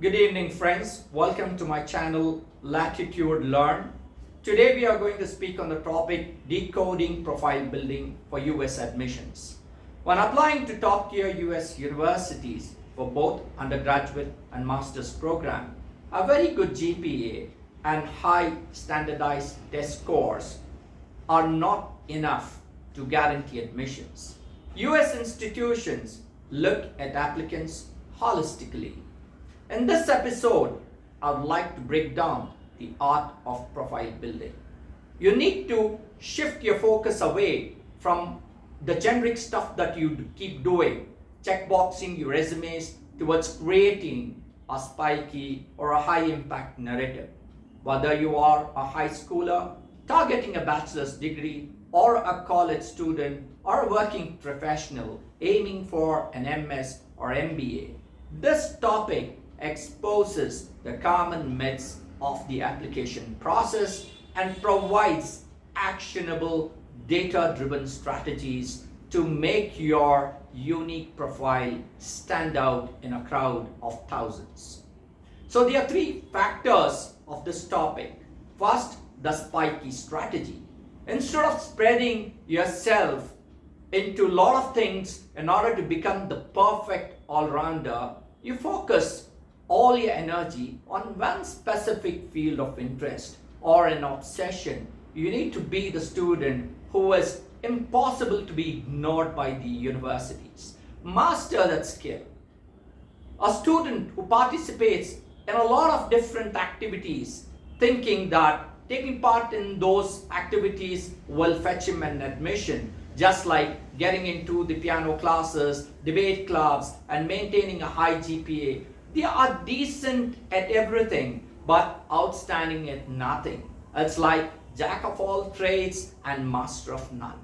Good evening, friends. Welcome to my channel Latitude Learn. Today we are going to speak on the topic decoding profile building for US admissions. When applying to top tier US universities for both undergraduate and master's program, a very good GPA and high standardized test scores are not enough to guarantee admissions. US institutions look at applicants holistically. In this episode, I would like to break down the art of profile building. You need to shift your focus away from the generic stuff that you keep doing, checkboxing your resumes, towards creating a spiky or a high impact narrative. Whether you are a high schooler targeting a bachelor's degree, or a college student or a working professional aiming for an MS or MBA, this topic exposes the common myths of the application process and provides actionable data-driven strategies to make your unique profile stand out in a crowd of thousands. So there are three factors of this topic. First, the spiky strategy. Instead of spreading yourself into a lot of things in order to become the perfect all-rounder, you focus all your energy on one specific field of interest or an obsession. You need to be the student who is impossible to be ignored by the universities. Master that skill. A student who participates in a lot of different activities, thinking that taking part in those activities will fetch him an admission, just like getting into the piano classes, debate clubs, and maintaining a high GPA. They are decent at everything, but outstanding at nothing. It's like jack of all trades and master of none.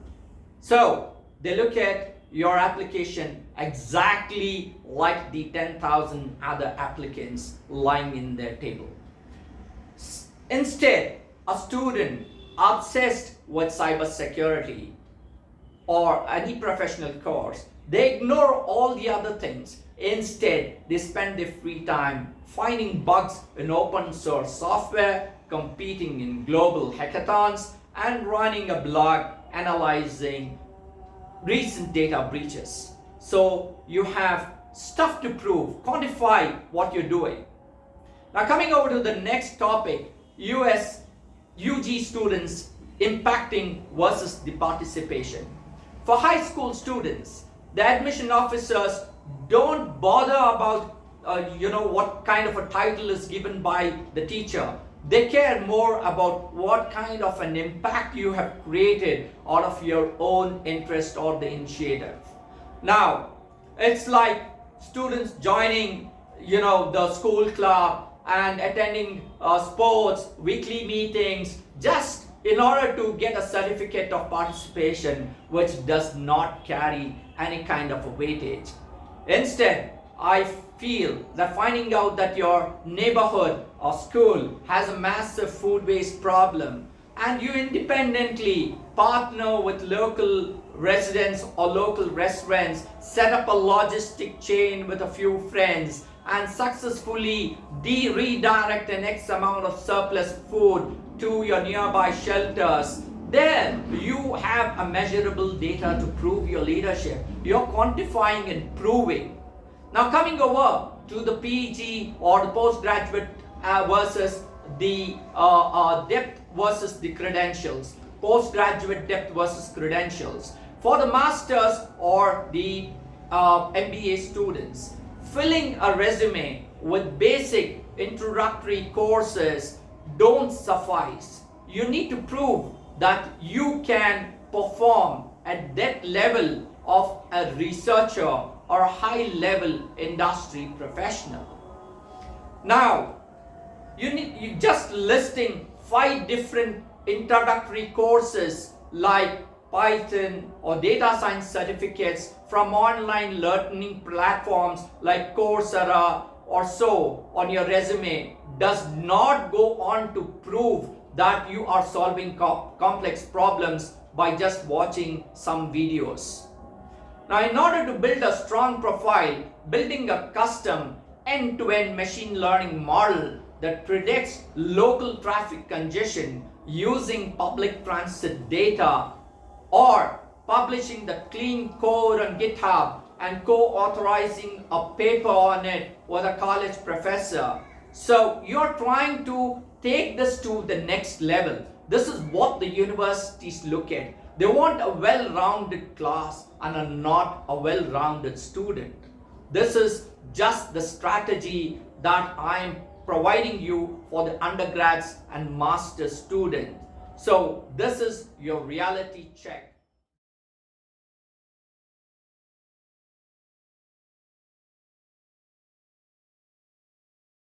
So they look at your application exactly like the 10,000 other applicants lying in their table. Instead, a student obsessed with cybersecurity or any professional course, they ignore all the other things. Instead, they spend their free time finding bugs in open source software, competing in global hackathons, and running a blog analyzing recent data breaches. So you have stuff to prove, quantify what you're doing. Now coming over to the next topic, US UG students impacting versus the participation. For high school students, the admission officers don't bother about what kind of a title is given by the teacher. They care more about what kind of an impact you have created out of your own interest or the initiative. Now, it's like students joining, the school club and attending sports, weekly meetings, just in order to get a certificate of participation, which does not carry any kind of a weightage. Instead, I feel that finding out that your neighborhood or school has a massive food waste problem and you independently partner with local residents or local restaurants, set up a logistic chain with a few friends and successfully redirect an X amount of surplus food to your nearby shelters, then you have a measurable data to prove your leadership. You're quantifying and proving. Now coming over to the PG or the postgraduate versus the depth versus the credentials. Postgraduate depth versus credentials. For the masters or the MBA students, filling a resume with basic introductory courses don't suffice. You need to prove that you can perform at that level of a researcher or a high-level industry professional. Now, you just listing 5 different introductory courses like Python or data science certificates from online learning platforms like Coursera or so on your resume does not go on to prove that you are solving complex problems by just watching some videos. Now, in order to build a strong profile, building a custom end-to-end machine learning model that predicts local traffic congestion using public transit data, or publishing the clean code on GitHub and co-authorizing a paper on it with a college professor. So you're trying to take this to the next level. This is what the universities look at. They want a well-rounded class and not a well-rounded student. This is just the strategy that I'm providing you for the undergrads and master's student. So this is your reality check.